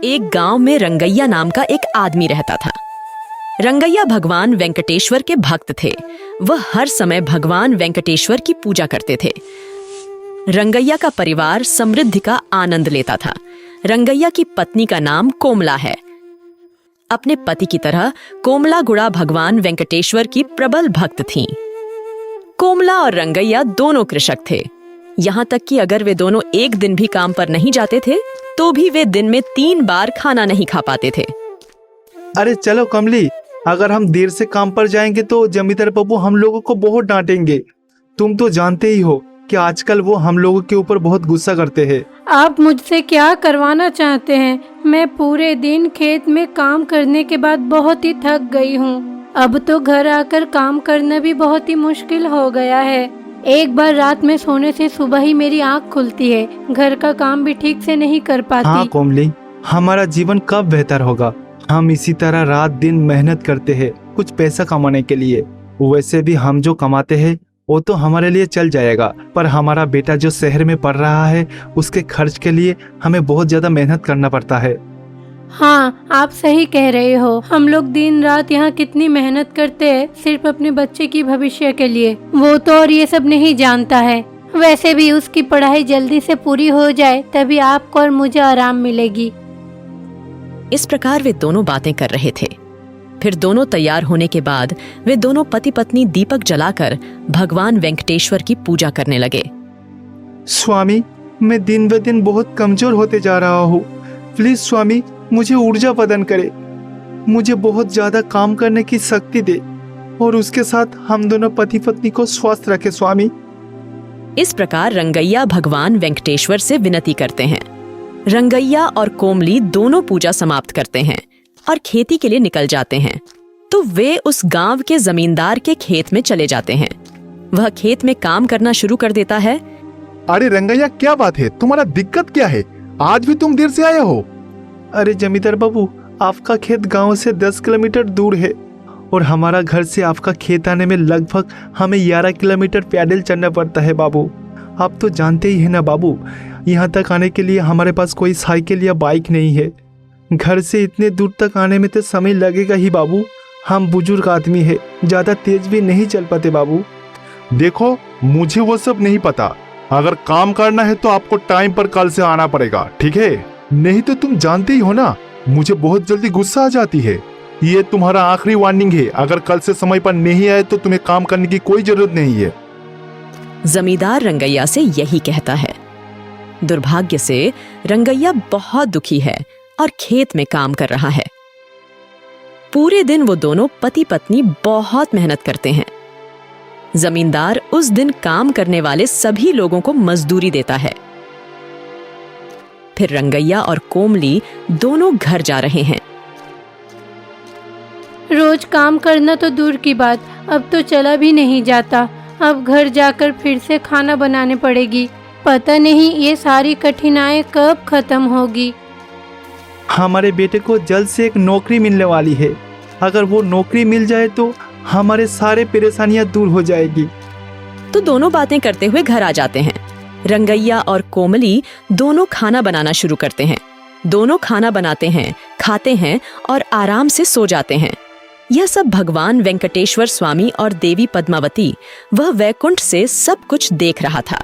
एक गांव में रंगैया नाम का एक आदमी रहता था। रंगैया भगवान वेंकटेश्वर के भक्त थे। वह हर समय भगवान वेंकटेश्वर की पूजा करते थे। रंगैया का परिवार समृद्धि का आनंद लेता था। रंगैया की पत्नी का नाम कोमला है। अपने पति की तरह कोमला गुड़ा भगवान वेंकटेश्वर की प्रबल भक्त थीं। कोमला और रंगैया दोनों कृषक थे। यहाँ तक कि अगर वे दोनों एक दिन भी काम पर नहीं जाते थे तो भी वे दिन में 3 बार खाना नहीं खा पाते थे। अरे चलो कमली, अगर हम देर से काम पर जाएंगे तो जमींदार बाबू हम लोगों को बहुत डांटेंगे। तुम तो जानते ही हो कि आजकल वो हम लोगों के ऊपर बहुत गुस्सा करते हैं। आप मुझसे क्या करवाना चाहते हैं? मैं पूरे दिन खेत में काम करने के बाद बहुत ही थक गई हूँ। अब तो घर आकर काम करना भी बहुत ही मुश्किल हो गया है। एक बार रात में सोने से सुबह ही मेरी आँख खुलती है। घर का काम भी ठीक से नहीं कर पाती। हाँ कोमली, हमारा जीवन कब बेहतर होगा? हम इसी तरह रात दिन मेहनत करते हैं कुछ पैसा कमाने के लिए। वैसे भी हम जो कमाते हैं वो तो हमारे लिए चल जाएगा, पर हमारा बेटा जो शहर में पढ़ रहा है उसके खर्च के लिए हमें बहुत ज्यादा मेहनत करना पड़ता है। हाँ, आप सही कह रहे हो। हम लोग दिन रात यहाँ कितनी मेहनत करते हैं सिर्फ अपने बच्चे की भविष्य के लिए। वो तो और ये सब नहीं जानता है। वैसे भी उसकी पढ़ाई जल्दी से पूरी हो जाए तभी आपको और मुझे आराम मिलेगी। इस प्रकार वे दोनों बातें कर रहे थे। फिर दोनों तैयार होने के बाद वे दोनों पति पत्नी दीपक जलाकर भगवान वेंकटेश्वर की पूजा करने लगे। स्वामी, मैं दिन ब दिन बहुत कमजोर होते जा रहा हूँ। प्लीज स्वामी, मुझे ऊर्जा प्रदान करे। मुझे बहुत ज्यादा काम करने की शक्ति दे और उसके साथ हम दोनों पति पत्नी को स्वस्थ रखे स्वामी। इस प्रकार रंगैया भगवान वेंकटेश्वर से विनती करते हैं। रंगैया और कोमली दोनों पूजा समाप्त करते हैं और खेती के लिए निकल जाते हैं। तो वे उस गांव के जमींदार के खेत में चले जाते हैं। वह खेत में काम करना शुरू कर देता है। अरे रंगैया, क्या बात है? तुम्हारा दिक्कत क्या है? आज भी तुम देर से आए हो? अरे जमींदार बाबू, आपका खेत गांव से 10 किलोमीटर दूर है और हमारा घर से आपका खेत आने में लगभग हमें 11 किलोमीटर पैदल चलना पड़ता है बाबू। आप तो जानते ही है ना बाबू, यहाँ तक आने के लिए हमारे पास कोई साइकिल या बाइक नहीं है। घर से इतने दूर तक आने में तो समय लगेगा ही बाबू। हम बुजुर्ग आदमी है, ज्यादा तेज भी नहीं चल पाते बाबू। देखो, मुझे वो सब नहीं पता। अगर काम करना है तो आपको टाइम पर कल से आना पड़ेगा, ठीक है? नहीं तो तुम जानते ही हो ना, मुझे बहुत जल्दी गुस्सा आ जाती है। ये तुम्हारा आखिरी वार्निंग है। अगर कल से समय पर नहीं आए तो तुम्हें काम करने की कोई जरूरत नहीं है। जमींदार रंगैया से यही कहता है। दुर्भाग्य से रंगैया बहुत दुखी है और खेत में काम कर रहा है। पूरे दिन वो दोनों पति पत्नी बहुत मेहनत करते हैं। जमींदार उस दिन काम करने वाले सभी लोगों को मजदूरी देता है। फिर रंगैया और कोमली दोनों घर जा रहे हैं। रोज काम करना तो दूर की बात, अब तो चला भी नहीं जाता। अब घर जाकर फिर से खाना बनाने पड़ेगी। पता नहीं ये सारी कठिनाई कब खत्म होगी। हमारे बेटे को जल्द से एक नौकरी मिलने वाली है। अगर वो नौकरी मिल जाए तो हमारे सारे परेशानियां दूर हो जाएगी। तो दोनों बातें करते हुए घर आ जाते हैं। रंगैया और कोमली दोनों खाना बनाना शुरू करते हैं। दोनों खाना बनाते हैं, खाते हैं और आराम से सो जाते हैं। यह सब भगवान वेंकटेश्वर स्वामी और देवी पद्मावती वह वैकुंठ से सब कुछ देख रहा था।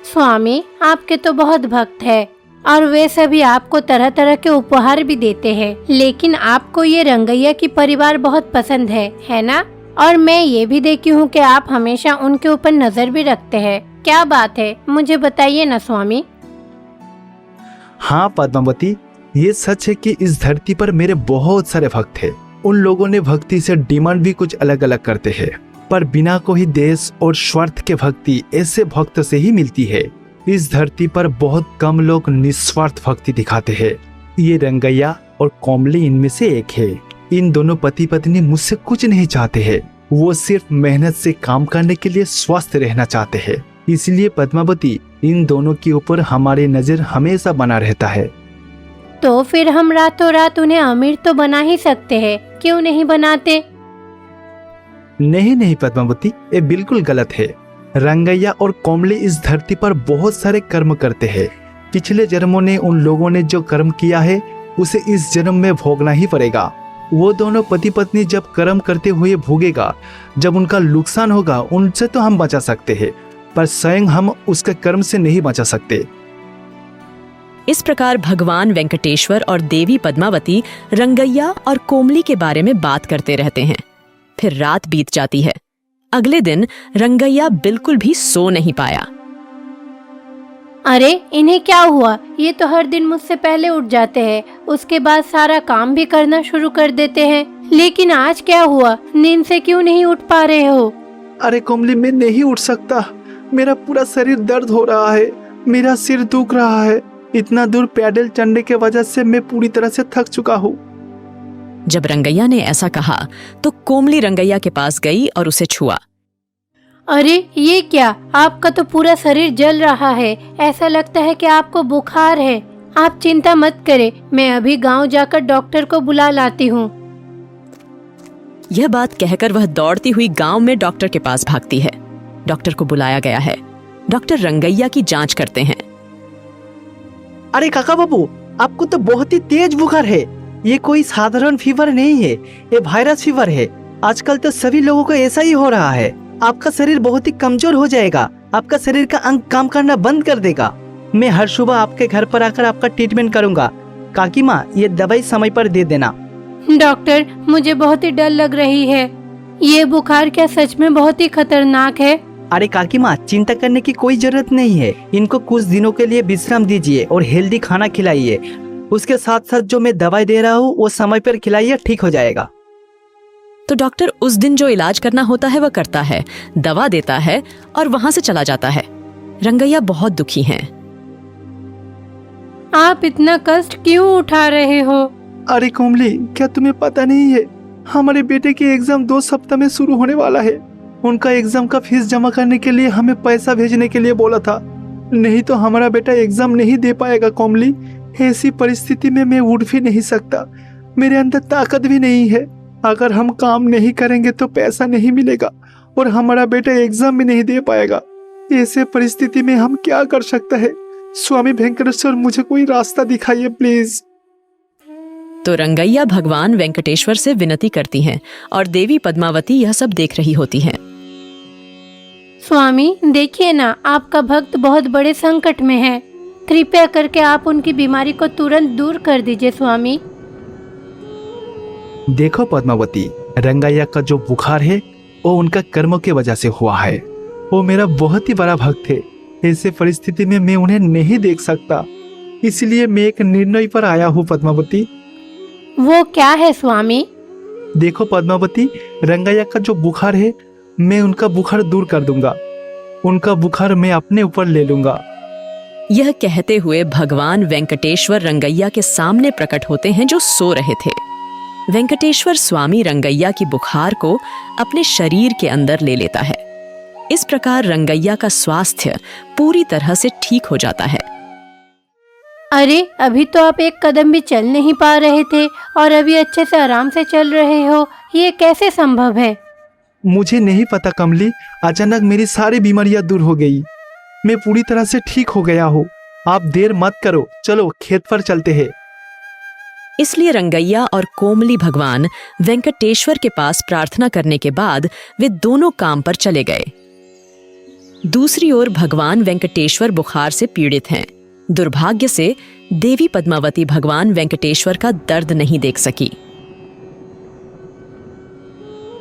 स्वामी, आपके तो बहुत भक्त है और वे सभी आपको तरह तरह के उपहार भी देते हैं, लेकिन आपको ये रंगैया की परिवार बहुत पसंद है ना? और मैं ये भी देखी हूँ कि आप हमेशा उनके ऊपर नजर भी रखते हैं। क्या बात है, मुझे बताइए ना स्वामी। हाँ पद्मावती, ये सच है कि इस धरती पर मेरे बहुत सारे भक्त हैं। उन लोगों ने भक्ति से डिमांड भी कुछ अलग अलग करते हैं, पर बिना कोई देश और स्वार्थ के भक्ति ऐसे भक्त से ही मिलती है। इस धरती पर बहुत कम लोग निस्वार्थ भक्ति दिखाते हैं। ये रंगैया और कोमली इनमें से एक है। इन दोनों पति पत्नी मुझसे कुछ नहीं चाहते हैं। वो सिर्फ मेहनत से काम करने के लिए स्वस्थ रहना चाहते हैं। इसलिए पद्मावती, इन दोनों के ऊपर हमारी नजर हमेशा बना रहता है। तो फिर हम रातों रात उन्हें अमीर तो बना ही सकते हैं, क्यों नहीं बनाते? नहीं पद्मावती, ये बिल्कुल गलत है। रंगैया और कोमली इस धरती पर बहुत सारे कर्म करते हैं। पिछले जन्मों ने उन लोगों ने जो कर्म किया है उसे इस जन्म में भोगना ही पड़ेगा। वो दोनों पति पत्नी जब कर्म करते हुए भोगेगा, जब उनका नुकसान होगा, उनसे तो हम बचा सकते हैं, पर स्वयं हम उसके कर्म से नहीं बचा सकते। इस प्रकार भगवान वेंकटेश्वर और देवी पद्मावती रंगैया और कोमली के बारे में बात करते रहते हैं। फिर रात बीत जाती है। अगले दिन रंगैया बिल्कुल भी सो नहीं पाया। अरे इन्हें क्या हुआ? ये तो हर दिन मुझसे पहले उठ जाते हैं, उसके बाद सारा काम भी करना शुरू कर देते हैं, लेकिन आज क्या हुआ? नींद से क्यों नहीं उठ पा रहे हो? अरे कोमली, मैं नहीं उठ सकता। मेरा पूरा शरीर दर्द हो रहा है, मेरा सिर दुख रहा है। इतना दूर पैदल चलने के वजह से मैं पूरी तरह से थक चुका हूँ। जब रंगैया ने ऐसा कहा तो कोमली रंगैया के पास गई और उसे छुआ। अरे ये क्या? आपका तो पूरा शरीर जल रहा है, ऐसा लगता है कि आपको बुखार है। आप चिंता मत करें, मैं अभी गांव जाकर डॉक्टर को बुला लाती हूँ। यह बात कहकर वह दौड़ती हुई गांव में डॉक्टर के पास भागती है। डॉक्टर को बुलाया गया है। डॉक्टर रंगैया की जांच करते हैं। अरे काका बाबू, आपको तो बहुत ही तेज बुखार है। ये कोई साधारण फीवर नहीं है, ये वायरस फीवर है। आजकल तो सभी लोगों को ऐसा ही हो रहा है। आपका शरीर बहुत ही कमजोर हो जाएगा, आपका शरीर का अंग काम करना बंद कर देगा। मैं हर सुबह आपके घर पर आकर आपका ट्रीटमेंट करूंगा। काकी माँ, ये दवाई समय पर दे देना। डॉक्टर, मुझे बहुत ही डर लग रही है। ये बुखार क्या सच में बहुत ही खतरनाक है? अरे काकी माँ, चिंता करने की कोई जरूरत नहीं है। इनको कुछ दिनों के लिए विश्राम दीजिए और हेल्दी खाना खिलाइए। उसके साथ साथ जो मैं दवाई दे रहा हूँ वो समय पर खिलाइए, ठीक हो जाएगा। तो डॉक्टर उस दिन जो इलाज करना होता है वह करता है, दवा देता है और वहां से चला जाता है। रंगैया बहुत दुखी हैं। आप इतना कष्ट क्यों उठा रहे हो? अरे कोमली, क्या तुम्हें पता नहीं है? हमारे बेटे की एग्जाम 2 सप्ताह में शुरू होने वाला है। उनका एग्जाम का फीस जमा करने के लिए हमें पैसा भेजने के लिए बोला था, नहीं तो हमारा बेटा एग्जाम नहीं दे पाएगा। कोमली, ऐसी परिस्थिति में मैं उठ भी नहीं सकता, मेरे अंदर ताकत भी नहीं है। अगर हम काम नहीं करेंगे तो पैसा नहीं मिलेगा और हमारा बेटा एग्जाम भी नहीं दे पाएगा। ऐसे परिस्थिति में हम क्या कर सकते हैं? स्वामी वेंकटेश्वर, मुझे कोई रास्ता दिखाइए प्लीज। तो रंगैया भगवान वेंकटेश्वर से विनती करती हैं और देवी पद्मावती यह सब देख रही होती हैं। स्वामी देखिए ना, आपका भक्त बहुत बड़े संकट में है। कृपया करके आप उनकी बीमारी को तुरंत दूर कर दीजिए स्वामी। देखो पद्मावती, रंगैया का जो बुखार है वो उनका कर्मों की वजह से हुआ है। वो मेरा बहुत ही बड़ा भक्त है। ऐसे परिस्थिति में मैं उन्हें नहीं देख सकता, इसलिए मैं एक निर्णय पर आया हूँ पद्मावती। वो क्या है स्वामी? देखो पद्मावती, रंगैया का जो बुखार है मैं उनका बुखार दूर कर दूंगा। उनका बुखार मैं अपने ऊपर ले लूंगा। यह कहते हुए भगवान वेंकटेश्वर रंगैया के सामने प्रकट होते हैं जो सो रहे थे। वेंकटेश्वर स्वामी रंगैया की बुखार को अपने शरीर के अंदर ले लेता है। इस प्रकार रंगैया का स्वास्थ्य पूरी तरह से ठीक हो जाता है। अरे अभी तो आप एक कदम भी चल नहीं पा रहे थे और अभी अच्छे से आराम से चल रहे हो, ये कैसे संभव है? मुझे नहीं पता कमली, अचानक मेरी सारी बीमारियां दूर हो गई। मैं पूरी तरह से ठीक हो गया हूँ। आप देर मत करो, चलो खेत पर चलते हैं। इसलिए रंगैया और कोमली भगवान वेंकटेश्वर के पास प्रार्थना करने के बाद वे दोनों काम पर चले गए। दूसरी ओर भगवान वेंकटेश्वर बुखार से पीड़ित हैं। दुर्भाग्य से देवी पद्मावती भगवान वेंकटेश्वर का दर्द नहीं देख सकी।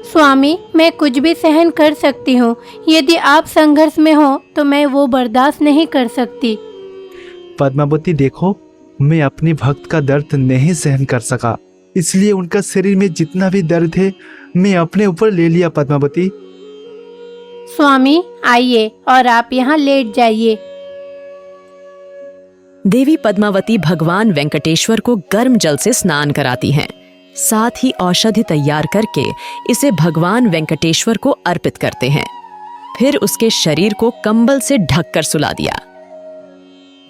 स्वामी, मैं कुछ भी सहन कर सकती हूँ। यदि आप संघर्ष में हो तो मैं वो बर्दाश्त नहीं कर सकती। पद्मावती देखो, मैं अपने भक्त का दर्द नहीं सहन कर सका, इसलिए उनका शरीर में जितना भी दर्द है मैं अपने ऊपर ले लिया। पद्मावती, स्वामी आइए और आप यहाँ लेट जाइए। देवी पद्मावती भगवान वेंकटेश्वर को गर्म जल से स्नान कराती हैं। साथ ही औषधि तैयार करके इसे भगवान वेंकटेश्वर को अर्पित करते हैं। फिर उसके शरीर को कंबल से ढककर सुला दिया।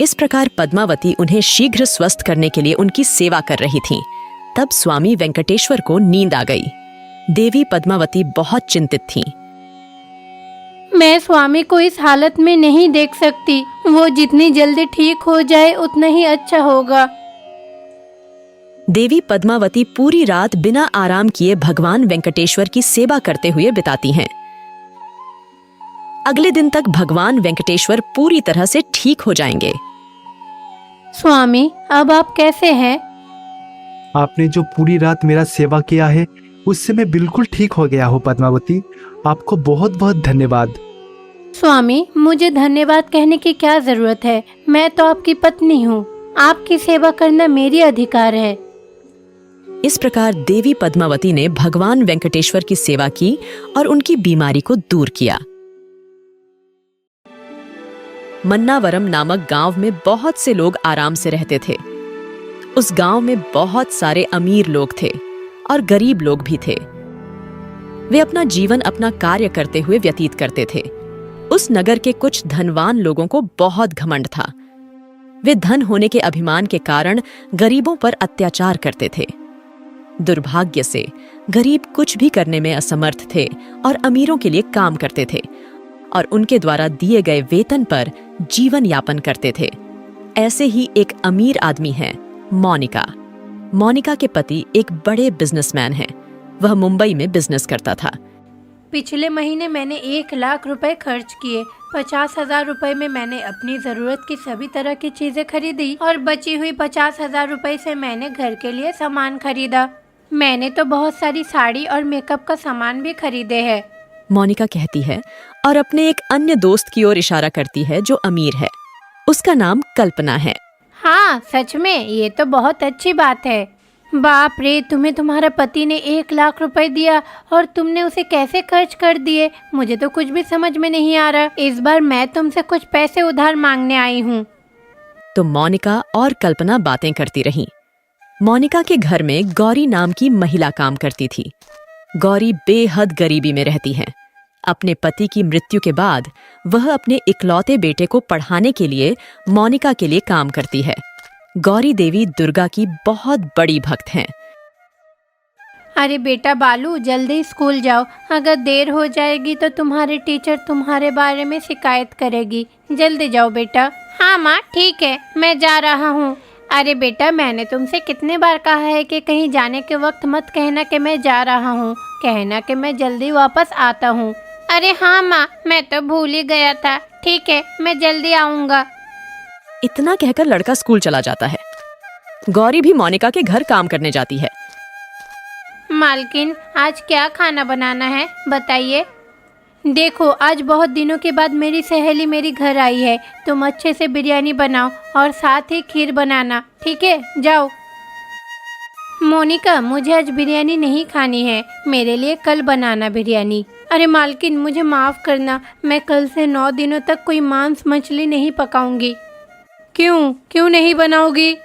इस प्रकार पद्मावती उन्हें शीघ्र स्वस्थ करने के लिए उनकी सेवा कर रही थीं। तब स्वामी वेंकटेश्वर को नींद आ गई। देवी पद्मावती बहुत चिंतित थीं। मैं स्वामी को इस हालत में नहीं देख सकती। वो जितनी जल्दी ठीक हो जाए उतना ही अच्छा होगा। देवी पद्मावती पूरी रात बिना आराम किए भगवान वेंकटेश्वर की सेवा करते हुए बिताती हैं। अगले दिन तक भगवान वेंकटेश्वर पूरी तरह से ठीक हो जाएंगे। स्वामी, अब आप कैसे हैं? आपने जो पूरी रात मेरा सेवा किया है उससे मैं बिल्कुल ठीक हो गया हूँ पद्मावती। आपको बहुत बहुत धन्यवाद। स्वामी, मुझे धन्यवाद कहने की क्या जरूरत है? मैं तो आपकी पत्नी हूँ। आपकी सेवा करना मेरी अधिकार है। इस प्रकार देवी पद्मावती ने भगवान वेंकटेश्वर की सेवा की और उनकी बीमारी को दूर किया। मन्नावरम नामक गांव में बहुत से लोग आराम से रहते थे। उस गांव में बहुत सारे अमीर लोग थे और गरीब लोग भी थे। वे अपना जीवन अपना कार्य करते हुए व्यतीत करते थे। उस नगर के कुछ धनवान लोगों को बहुत घमंड था। वे धन होने के अभिमान के कारण गरीबों पर अत्याचार करते थे। दुर्भाग्य से गरीब कुछ भी करने में असमर्थ थे और अमीरों के लिए काम करते थे और उनके द्वारा दिए गए वेतन पर जीवन यापन करते थे। ऐसे ही एक अमीर आदमी है मोनिका। मोनिका के पति एक बड़े बिजनेसमैन हैं। वह मुंबई में बिजनेस करता था। पिछले महीने मैंने 1,00,000 रुपए खर्च किए। 50,000 रुपए में मैंने अपनी जरूरत की सभी तरह की चीजें खरीदी और बची हुई 50,000 रुपए से मैंने घर के लिए सामान खरीदा। मैंने तो बहुत सारी साड़ी और मेकअप का सामान भी खरीदे हैं। मोनिका कहती है और अपने एक अन्य दोस्त की ओर इशारा करती है जो अमीर है। उसका नाम कल्पना है। हाँ, सच में ये तो बहुत अच्छी बात है। बाप रे, तुम्हें तुम्हारा पति ने 1,00,000 रुपए दिया और तुमने उसे कैसे खर्च कर दिए? मुझे तो कुछ भी समझ में नहीं आ रहा। इस बार मैं तुमसे कुछ पैसे उधार मांगने आई हूँ। तो मोनिका और कल्पना बातें करती रहीं। मोनिका के घर में गौरी नाम की महिला काम करती थी। गौरी बेहद गरीबी में रहती है। अपने पति की मृत्यु के बाद वह अपने इकलौते बेटे को पढ़ाने के लिए मोनिका के लिए काम करती है। गौरी देवी दुर्गा की बहुत बड़ी भक्त हैं। अरे बेटा बालू, जल्दी स्कूल जाओ। अगर देर हो जाएगी तो तुम्हारे टीचर तुम्हारे बारे में शिकायत करेगी। जल्दी जाओ बेटा। हाँ माँ, ठीक है, मैं जा रहा हूँ। अरे बेटा, मैंने तुमसे कितने बार कहा है कि कहीं जाने के वक्त मत कहना कि मैं जा रहा हूँ। कहना कि मैं जल्दी वापस आता हूँ। अरे हाँ माँ, मैं तो भूल ही गया था। ठीक है, मैं जल्दी आऊँगा। इतना कहकर लड़का स्कूल चला जाता है। गौरी भी मोनिका के घर काम करने जाती है। मालकिन, आज क्या खाना बनाना है बताइए। देखो, आज बहुत दिनों के बाद मेरी सहेली मेरी घर आई है। तुम अच्छे से बिरयानी बनाओ और साथ ही खीर बनाना, ठीक है? जाओ। मोनिका, मुझे आज बिरयानी नहीं खानी है। मेरे लिए कल बनाना बिरयानी। अरे मालकिन, मुझे माफ़ करना। मैं कल से 9 दिनों तक कोई मांस मछली नहीं पकाऊंगी। क्यों नहीं बनाओगी?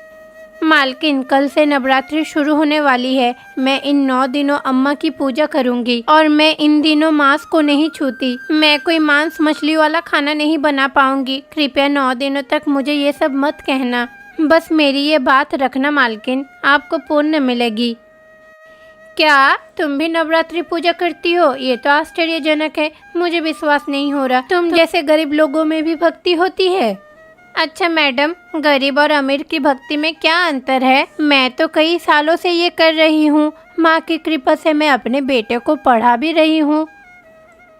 मालकिन, कल से नवरात्रि शुरू होने वाली है। मैं इन 9 दिनों अम्मा की पूजा करूंगी और मैं इन दिनों मांस को नहीं छूती। मैं कोई मांस मछली वाला खाना नहीं बना पाऊंगी। कृपया 9 दिनों तक मुझे ये सब मत कहना। बस मेरी ये बात रखना मालकिन, आपको पुण्य मिलेगी। क्या तुम भी नवरात्रि पूजा करती हो? ये तो आश्चर्यजनक है। मुझे विश्वास नहीं हो रहा। तुम जैसे गरीब लोगों में भी भक्ति होती है। अच्छा मैडम, गरीब और अमीर की भक्ति में क्या अंतर है? मैं तो कई सालों से ये कर रही हूँ। माँ की कृपा से मैं अपने बेटे को पढ़ा भी रही हूँ।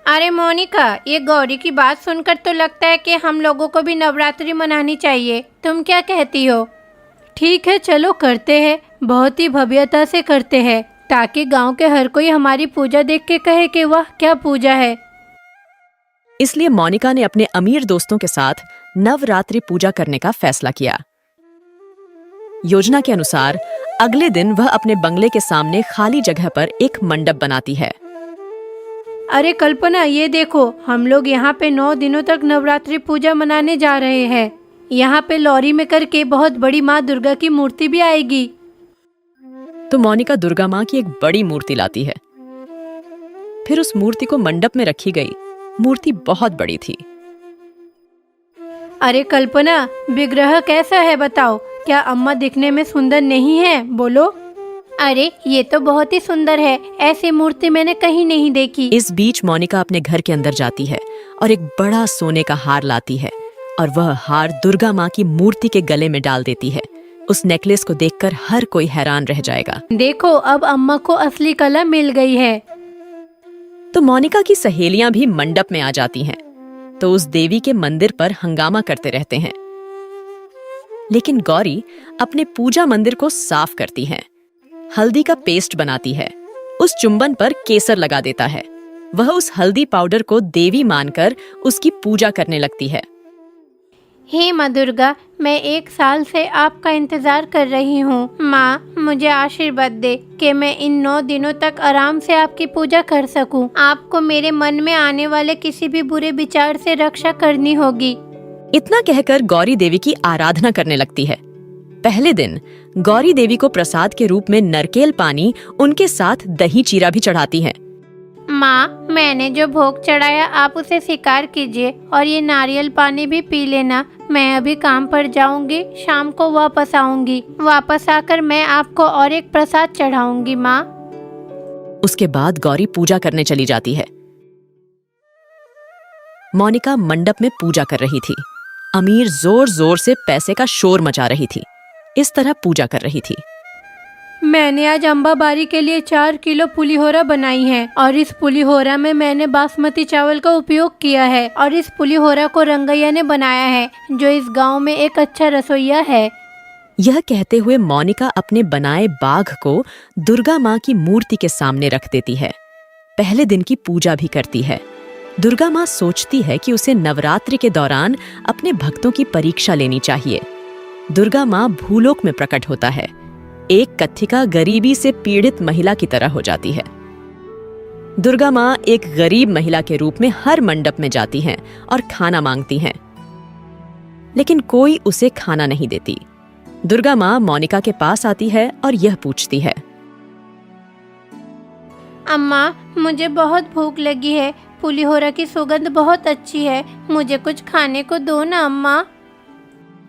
अरे मोनिका, ये गौरी की बात सुनकर तो लगता है कि हम लोगों को भी नवरात्रि मनानी चाहिए। तुम क्या कहती हो? ठीक है, चलो करते हैं। बहुत ही भव्यता से करते हैं ताकि गांव के हर कोई हमारी पूजा देख के कहे कि वाह क्या पूजा है। इसलिए मोनिका ने अपने अमीर दोस्तों के साथ नवरात्रि पूजा करने का फैसला किया। योजना के अनुसार अगले दिन वह अपने बंगले के सामने खाली जगह पर एक मंडप बनाती है। अरे कल्पना, ये देखो, हम लोग यहाँ पे 9 दिनों तक नवरात्रि पूजा मनाने जा रहे हैं। यहाँ पे लॉरी में करके बहुत बड़ी माँ दुर्गा की मूर्ति भी आएगी। तो मोनिका दुर्गा माँ की एक बड़ी मूर्ति लाती है। फिर उस मूर्ति को मंडप में रखी गई। मूर्ति बहुत बड़ी थी। अरे कल्पना, विग्रह कैसा है बताओ? क्या अम्मा दिखने में सुंदर नहीं है? बोलो। अरे ये तो बहुत ही सुंदर है। ऐसी मूर्ति मैंने कहीं नहीं देखी। इस बीच मोनिका अपने घर के अंदर जाती है और एक बड़ा सोने का हार लाती है और वह हार दुर्गा माँ की मूर्ति के गले में डाल देती है। उस नेकलेस को देखकर हर कोई हैरान रह जाएगा। देखो, अब अम्मा को असली कला मिल गई है। तो मोनिका की सहेलियां भी मंडप में आ जाती हैं, तो उस देवी के मंदिर पर हंगामा करते रहते हैं। लेकिन गौरी अपने पूजा मंदिर को साफ करती है, हल्दी का पेस्ट बनाती है, उस चुंबन पर केसर लगा देता है। वह उस हल्दी पाउडर को देवी मानकर उसकी पूजा करने लगती है। हे माँ दुर्गा, मैं 1 साल से आपका इंतजार कर रही हूँ। माँ, मुझे आशीर्वाद दे कि मैं इन 9 दिनों तक आराम से आपकी पूजा कर सकूँ। आपको मेरे मन में आने वाले किसी भी बुरे विचार से रक्षा करनी होगी। इतना कहकर गौरी देवी की आराधना करने लगती है। पहले दिन गौरी देवी को प्रसाद के रूप में नरकेल पानी, उनके साथ दही चीरा भी चढ़ाती है। माँ, मैंने जो भोग चढ़ाया आप उसे स्वीकार कीजिए और ये नारियल पानी भी पी लेना। मैं अभी काम पर जाऊंगी, शाम को वापस आऊंगी। वापस आकर मैं आपको और एक प्रसाद चढ़ाऊंगी माँ। उसके बाद गौरी पूजा करने चली जाती है। मोनिका मंडप में पूजा कर रही थी। अमीर जोर जोर से पैसे का शोर मचा रही थी, इस तरह पूजा कर रही थी। मैंने आज अम्बाबारी के लिए 4 किलो पुलिहोरा बनाई है और इस पुलिहोरा में मैंने बासमती चावल का उपयोग किया है और इस पुलिहोरा को रंगैया ने बनाया है, जो इस गांव में एक अच्छा रसोइया है। यह कहते हुए मोनिका अपने बनाए बाघ को दुर्गा माँ की मूर्ति के सामने रख देती है। पहले दिन की पूजा भी करती है। दुर्गा माँ सोचती है कि उसे नवरात्रि के दौरान अपने भक्तों की परीक्षा लेनी चाहिए। दुर्गा माँ भूलोक में प्रकट होता है। एक कथिका गरीबी से पीड़ित महिला की तरह हो जाती है। दुर्गा माँ एक गरीब महिला के रूप में हर मंडप में जाती हैं और खाना मांगती हैं, लेकिन कोई उसे खाना नहीं देती। दुर्गा माँ मोनिका के पास आती है और यह पूछती है, अम्मा, मुझे बहुत भूख लगी है। पुलिहोरा की सुगंध बहुत अच्छी है, मुझे कुछ खाने को दो ना अम्मा।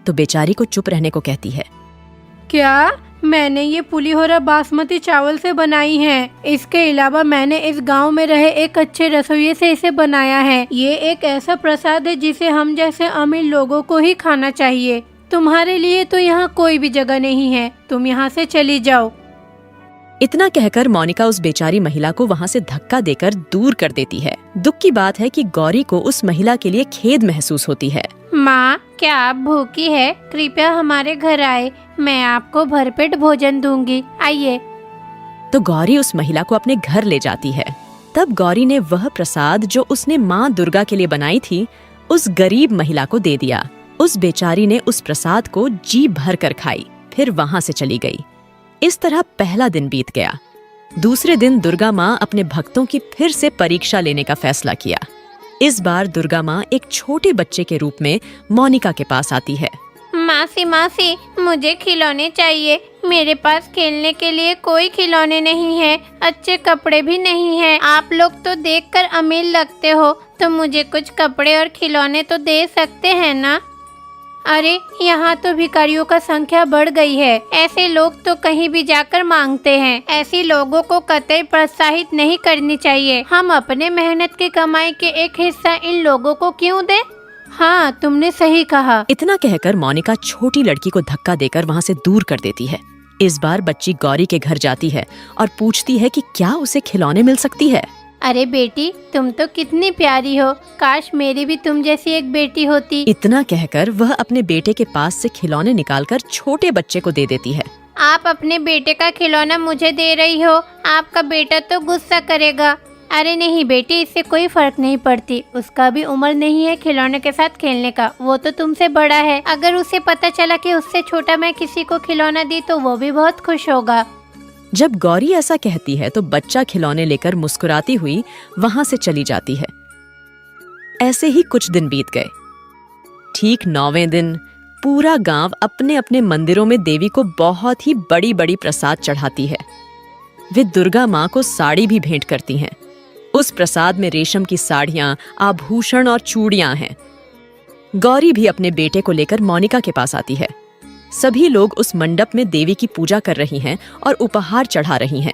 तो बेचारी को चुप रहने को कहती है। क्या? मैंने ये पुलिहोरा बासमती चावल से बनाई है। इसके अलावा मैंने इस गांव में रहे एक अच्छे रसोइये से इसे बनाया है। ये एक ऐसा प्रसाद है जिसे हम जैसे अमीर लोगों को ही खाना चाहिए। तुम्हारे लिए तो यहाँ कोई भी जगह नहीं है, तुम यहाँ से चली जाओ। इतना कहकर मोनिका उस बेचारी महिला को वहाँ से धक्का देकर दूर कर देती है। दुख की बात है कि गौरी को उस महिला के लिए खेद महसूस होती है। माँ, क्या आप भूखी है? कृपया हमारे घर आए, मैं आपको भरपेट भोजन दूंगी, आइए। तो गौरी उस महिला को अपने घर ले जाती है। तब गौरी ने वह प्रसाद जो उसने माँ दुर्गा के लिए बनाई थी, उस गरीब महिला को दे दिया। उस बेचारी ने उस प्रसाद को जी भर कर खाई, फिर वहाँ से चली गई। इस तरह पहला दिन बीत गया। दूसरे दिन दुर्गा माँ अपने भक्तों की फिर से परीक्षा लेने का फैसला किया। इस बार दुर्गा माँ एक छोटे बच्चे के रूप में मोनिका के पास आती है। मासी मासी, मुझे खिलौने चाहिए। मेरे पास खेलने के लिए कोई खिलौने नहीं है, अच्छे कपड़े भी नहीं है। आप लोग तो देखकर अमीर लगते हो, तो मुझे कुछ कपड़े और खिलौने तो दे सकते हैं ना? अरे, यहाँ तो भिखारियों का संख्या बढ़ गई है। ऐसे लोग तो कहीं भी जाकर मांगते हैं। ऐसे लोगों को कतई प्रोत्साहित नहीं करनी चाहिए। हम अपने मेहनत की कमाई के एक हिस्सा इन लोगों को क्यों दें? हाँ, तुमने सही कहा। इतना कहकर मोनिका छोटी लड़की को धक्का देकर वहाँ से दूर कर देती है। इस बार बच्ची गौरी के घर जाती है और पूछती है कि क्या उसे खिलौने मिल सकती है। अरे बेटी, तुम तो कितनी प्यारी हो, काश मेरी भी तुम जैसी एक बेटी होती। इतना कहकर वह अपने बेटे के पास से खिलौने निकालकर छोटे बच्चे को दे देती है। आप अपने बेटे का खिलौना मुझे दे रही हो, आपका बेटा तो गुस्सा करेगा। अरे नहीं बेटी, इससे कोई फर्क नहीं पड़ती। उसका भी उम्र नहीं है खिलौने के साथ खेलने का, वो तो तुमसे बड़ा है। अगर उसे पता चला कि उससे छोटा मैं किसी को खिलौना दी तो वो भी बहुत खुश होगा। जब गौरी ऐसा कहती है तो बच्चा खिलौने लेकर मुस्कुराती हुई वहां से चली जाती है। ऐसे ही कुछ दिन बीत गए। ठीक 9वें दिन पूरा गांव अपने अपने मंदिरों में देवी को बहुत ही बड़ी बड़ी प्रसाद चढ़ाती है। वे दुर्गा माँ को साड़ी भी भेंट करती हैं। उस प्रसाद में रेशम की साड़ियां, आभूषण और चूड़ियां हैं। गौरी भी अपने बेटे को लेकर मोनिका के पास आती है। सभी लोग उस मंडप में देवी की पूजा कर रही हैं और उपहार चढ़ा रही हैं।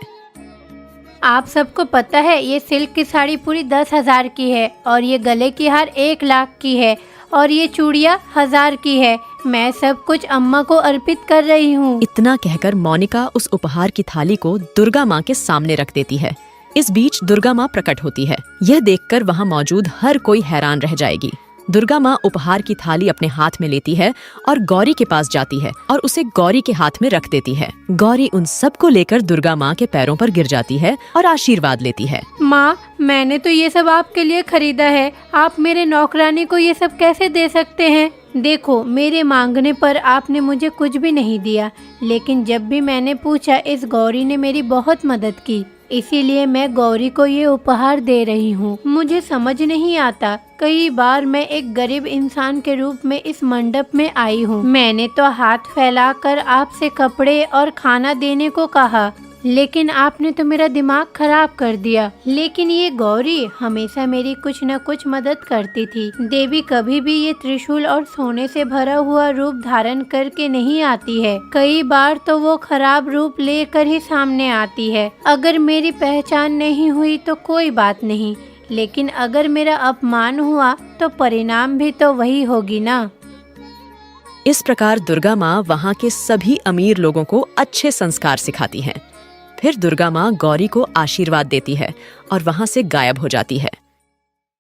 आप सबको पता है ये सिल्क की साड़ी पूरी 10,000 की है और ये गले की हार 1 लाख की है और ये चूड़ियाँ 1000 की है। मैं सब कुछ अम्मा को अर्पित कर रही हूँ। इतना कहकर मोनिका उस उपहार की थाली को दुर्गा माँ के सामने रख देती है। इस बीच दुर्गा माँ प्रकट होती है। यह देखकर वहाँ मौजूद हर कोई हैरान रह जाएगी। दुर्गा माँ उपहार की थाली अपने हाथ में लेती है और गौरी के पास जाती है और उसे गौरी के हाथ में रख देती है। गौरी उन सबको लेकर दुर्गा माँ के पैरों पर गिर जाती है और आशीर्वाद लेती है। माँ, मैंने तो ये सब आपके लिए खरीदा है, आप मेरे नौकरानी को ये सब कैसे दे सकते हैं? देखो, मेरे मांगने पर आपने मुझे कुछ भी नहीं दिया, लेकिन जब भी मैंने पूछा इस गौरी ने मेरी बहुत मदद की, इसीलिए मैं गौरी को ये उपहार दे रही हूँ। मुझे समझ नहीं आता, कई बार मैं एक गरीब इंसान के रूप में इस मंडप में आई हूँ। मैंने तो हाथ फैलाकर आपसे कपड़े और खाना देने को कहा, लेकिन आपने तो मेरा दिमाग खराब कर दिया। लेकिन ये गौरी हमेशा मेरी कुछ न कुछ मदद करती थी। देवी कभी भी ये त्रिशूल और सोने से भरा हुआ रूप धारण करके नहीं आती है। कई बार तो वो खराब रूप लेकर ही सामने आती है। अगर मेरी पहचान नहीं हुई तो कोई बात नहीं, लेकिन अगर मेरा अपमान हुआ तो परिणाम भी तो वही होगी ना। इस प्रकार दुर्गा माँ वहाँ के सभी अमीर लोगों को अच्छे संस्कार सिखाती हैं। फिर दुर्गा माँ गौरी को आशीर्वाद देती है और वहाँ से गायब हो जाती है।